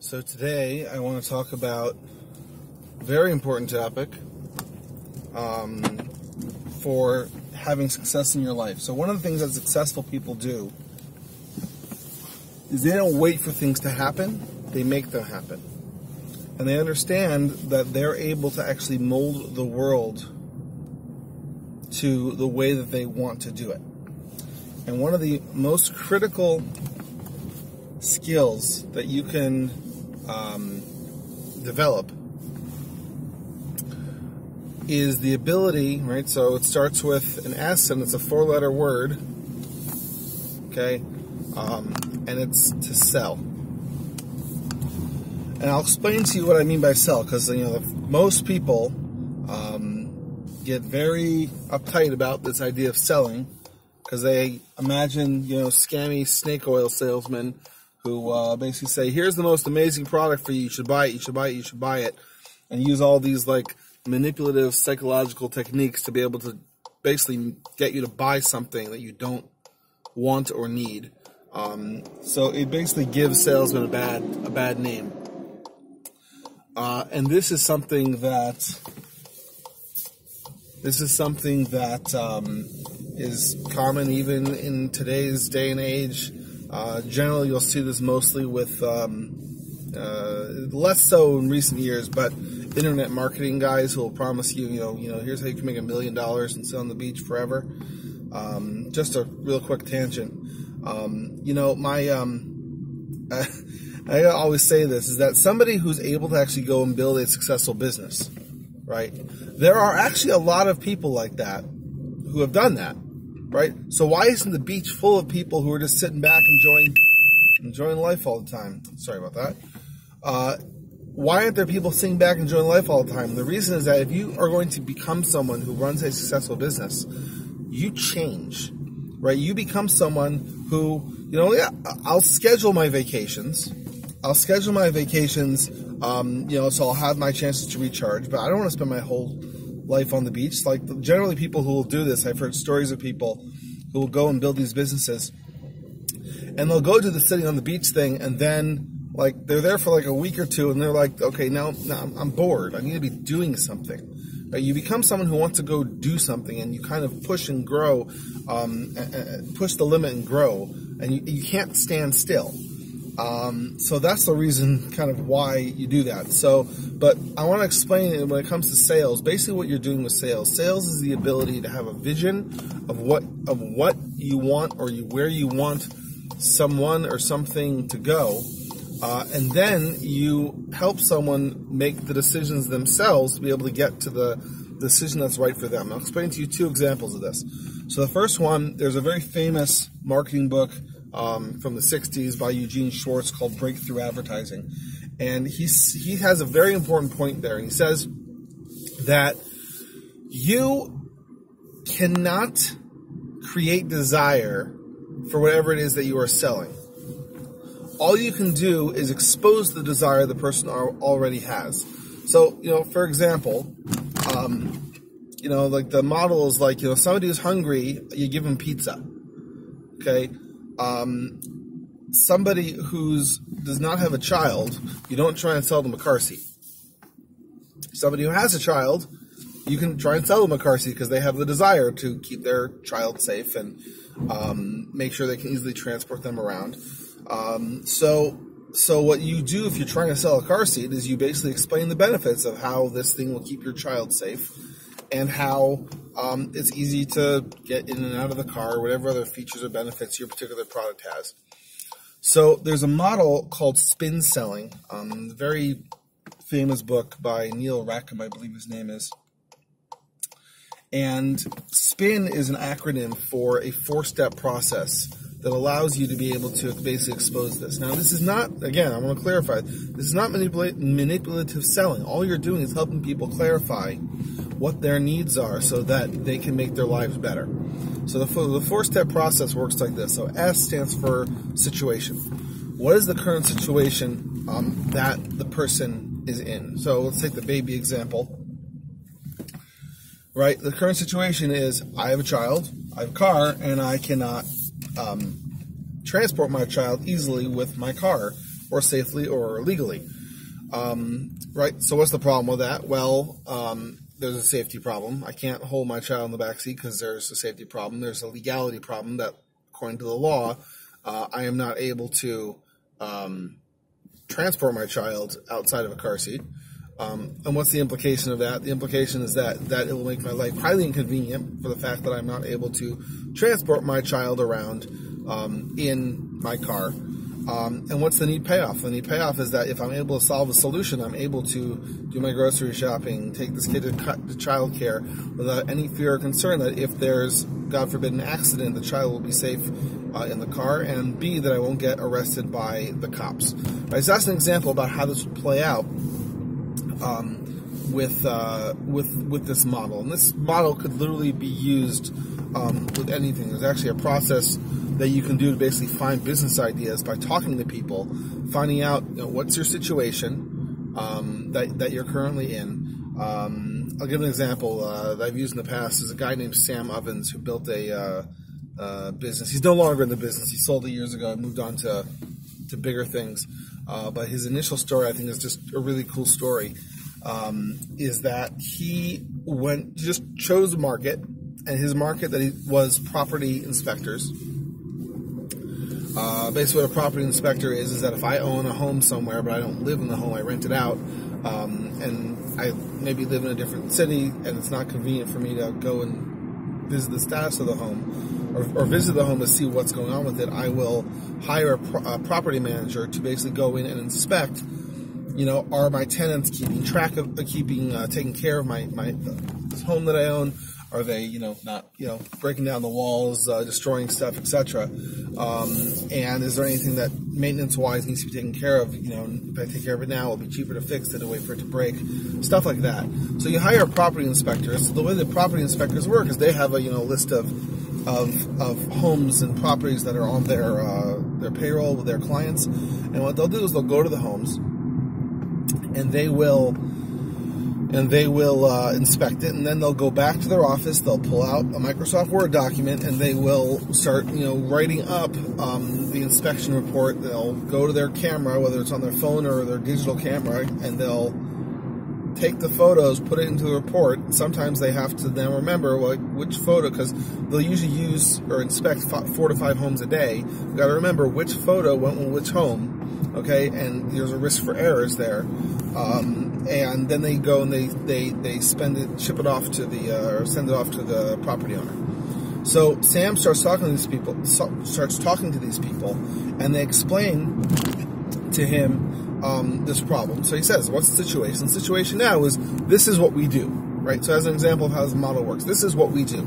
So today I want to talk about a very important topic for having success in your life. So one of the things that successful people do is they don't wait for things to happen, they make them happen. And they understand that they're able to actually mold the world to the way that they want to do it. And one of the most critical skills that you can develop is the ability, right? So it starts with an S and it's a 4-letter word, okay? And it's to sell. And I'll explain to you what I mean by sell, because most people get very uptight about this idea of selling, because they imagine scammy snake oil salesmen who basically say, here's the most amazing product for you, you should buy it, you should buy it, you should buy it, and use all these manipulative psychological techniques to be able to basically get you to buy something that you don't want or need. So it basically gives salesmen a bad name. And this is something that is common even in today's day and age. Generally, you'll see this mostly with less so in recent years, but internet marketing guys who will promise you, here's how you can make $1 million and sit on the beach forever. Just a real quick tangent. I always say this, is that somebody who's able to actually go and build a successful business, right? There are actually a lot of people like that who have done that, right? So why isn't the beach full of people who are just sitting back enjoying life all the time? Sorry about that. Why aren't there people sitting back enjoying life all the time? The reason is that if you are going to become someone who runs a successful business, you change, right? You become someone who, I'll schedule my vacations. So I'll have my chances to recharge, but I don't want to spend my whole life on the beach. Generally people who will do this, I've heard stories of people who will go and build these businesses, and they'll go do the sitting on the beach thing, and then they're there for a week or two, and they're like, okay, now I'm bored. I need to be doing something. Right? You become someone who wants to go do something, and you kind of push and grow, push the limit and grow, and you can't stand still. So that's the reason kind of why you do that. But I want to explain it when it comes to sales. Basically what you're doing with sales. Sales is the ability to have a vision of what you want, or where you want someone or something to go. And then you help someone make the decisions themselves to be able to get to the decision that's right for them. I'll explain to you 2 examples of this. So the first one, there's a very famous marketing book from the 60s by Eugene Schwartz called Breakthrough Advertising. And he has a very important point there. And he says that you cannot create desire for whatever it is that you are selling. All you can do is expose the desire the person already has. So, for example, the model is somebody who's hungry, you give them pizza. Okay? Somebody does not have a child, you don't try and sell them a car seat. Somebody who has a child, you can try and sell them a car seat because they have the desire to keep their child safe and make sure they can easily transport them around. So what you do if you're trying to sell a car seat is you basically explain the benefits of how this thing will keep your child safe, and how it's easy to get in and out of the car, or whatever other features or benefits your particular product has. So there's a model called spin selling, a very famous book by Neil Rackham, I believe his name is. And SPIN is an acronym for a 4-step process that allows you to be able to basically expose this. Now, this is not, again, I want to clarify, this is not manipulative selling. All you're doing is helping people clarify what their needs are so that they can make their lives better. So the 4-step process works like this. So S stands for situation. What is the current situation that the person is in? So let's take the baby example. Right? The current situation is I have a child, I have a car, and I cannot transport my child easily with my car or safely or legally. Right? So what's the problem with that? Well, there's a safety problem. I can't hold my child in the backseat because there's a safety problem. There's a legality problem that, according to the law, I am not able to transport my child outside of a car seat. And what's the implication of that? The implication is that it will make my life highly inconvenient for the fact that I'm not able to transport my child around in my car. And what's the neat payoff? The neat payoff is that if I'm able to solve a solution, I'm able to do my grocery shopping, take this kid to child care without any fear or concern that if there's, God forbid, an accident, the child will be safe in the car, and B, that I won't get arrested by the cops. Right, so that's an example about how this would play out with this model. And this model could literally be used with anything. There's actually a process that you can do to basically find business ideas by talking to people, finding out what's your situation that you're currently in. I'll give an example that I've used in the past. There's a guy named Sam Ovens who built a business. He's no longer in the business. He sold it years ago and moved on to bigger things. But his initial story, I think, is just a really cool story. Is that he just chose a market, and his market that he was property inspectors. Basically what a property inspector is that if I own a home somewhere, but I don't live in the home, I rent it out, and I maybe live in a different city, and it's not convenient for me to go and visit the status of the home, or visit the home to see what's going on with it, I will hire a property manager to basically go in and inspect, are my tenants keeping track of, taking care of this home that I own? Are they, not, breaking down the walls, destroying stuff, etc.? And is there anything that maintenance-wise needs to be taken care of? If I take care of it now, it'll be cheaper to fix it, to wait for it to break, stuff like that. So you hire a property inspector. So the way that property inspectors work is they have a, list of homes and properties that are on their payroll with their clients. And what they'll do is they'll go to the homes, and they will inspect it, and then they'll go back to their office, they'll pull out a Microsoft Word document, and they will start, writing up the inspection report. They'll go to their camera, whether it's on their phone or their digital camera, and they'll take the photos, put it into the report. Sometimes they have to then remember which photo, because they'll usually use or inspect 4 to 5 homes a day. You've got to remember which photo went with which home, okay? And there's a risk for errors there. And then they go and they ship it off to or send it off to the property owner. So Sam starts talking to these people, and they explain to him this problem. So he says, what's the situation? The situation now is, this is what we do, right? So as an example of how this model works, this is what we do.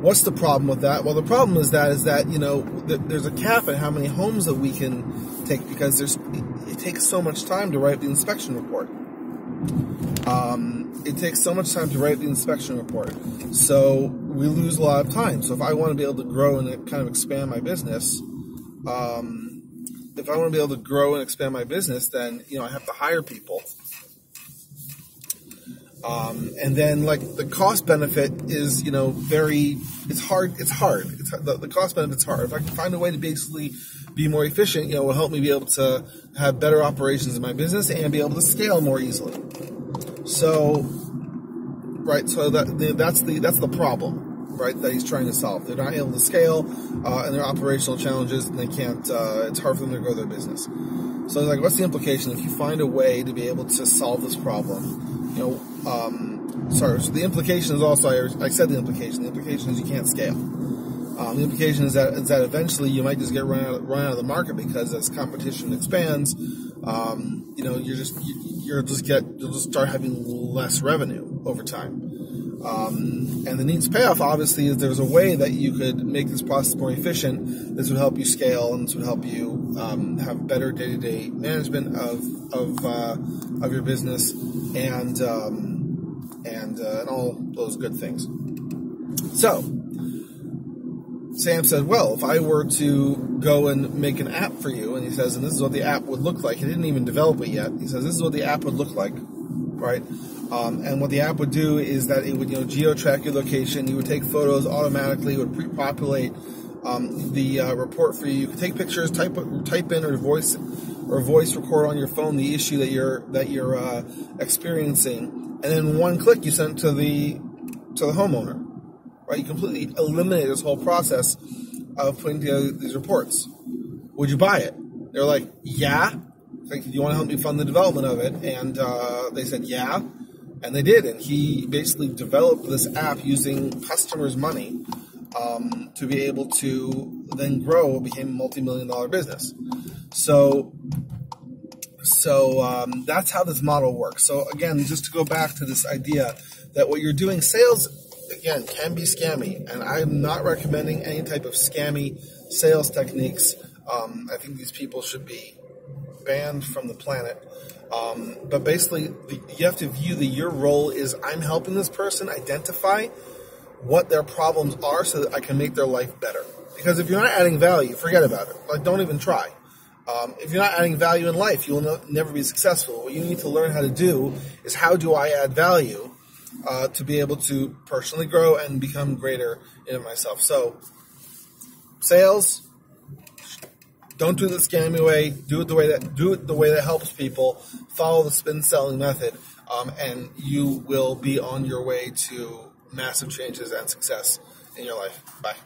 What's the problem with that? Well, the problem is that there's a cap at how many homes that we can take, because it takes so much time to write the inspection report. It takes so much time to write the inspection report, so we lose a lot of time. So if I want to be able to grow and kind of expand my business, then I have to hire people. And then, the cost benefit is, it's hard. The cost benefit's hard. If I can find a way to basically be more efficient, will help me be able to have better operations in my business and be able to scale more easily. So, right, so that's the problem, right, that he's trying to solve. They're not able to scale, and there are operational challenges, and they can't, it's hard for them to grow their business. So, what's the implication? If you find a way to be able to solve this problem, so the implication is also, I said the implication is you can't scale. The implication is that eventually you might just get run out of the market, because as competition expands, you'll just start having less revenue over time. And the needs payoff, obviously, is there's a way that you could make this process more efficient. This would help you scale, and this would help you have better day-to-day management of your business, and all those good things. So Sam said, well, if I were to go and make an app for you, and he says, and this is what the app would look like. He didn't even develop it yet. He says, this is what the app would look like, right? And what the app would do is that it would, geo-track your location. You would take photos automatically. It would pre-populate the report for you. You could take pictures, type in or voice or voice record on your phone the issue that you're experiencing, and in one click you send it to the homeowner. Right? You completely eliminate this whole process of putting together these reports. Would you buy it? They're like, yeah. Like, do you want to help me fund the development of it? And they said, yeah. And they did. And he basically developed this app using customers' money to be able to then grow. It became a multi-million-dollar business. So that's how this model works. So again, just to go back to this idea that what you're doing, sales, again, can be scammy. And I'm not recommending any type of scammy sales techniques. I think these people should be banned from the planet. But basically, you have to view that your role is, I'm helping this person identify what their problems are so that I can make their life better. Because if you're not adding value, forget about it. Like, don't even try. If you're not adding value in life, you will never be successful. What you need to learn how to do is, how do I add value to be able to personally grow and become greater in myself. So, sales, don't do it the scammy way. Do it the way that helps people. Follow the spin selling method, and you will be on your way to massive changes and success in your life. Bye.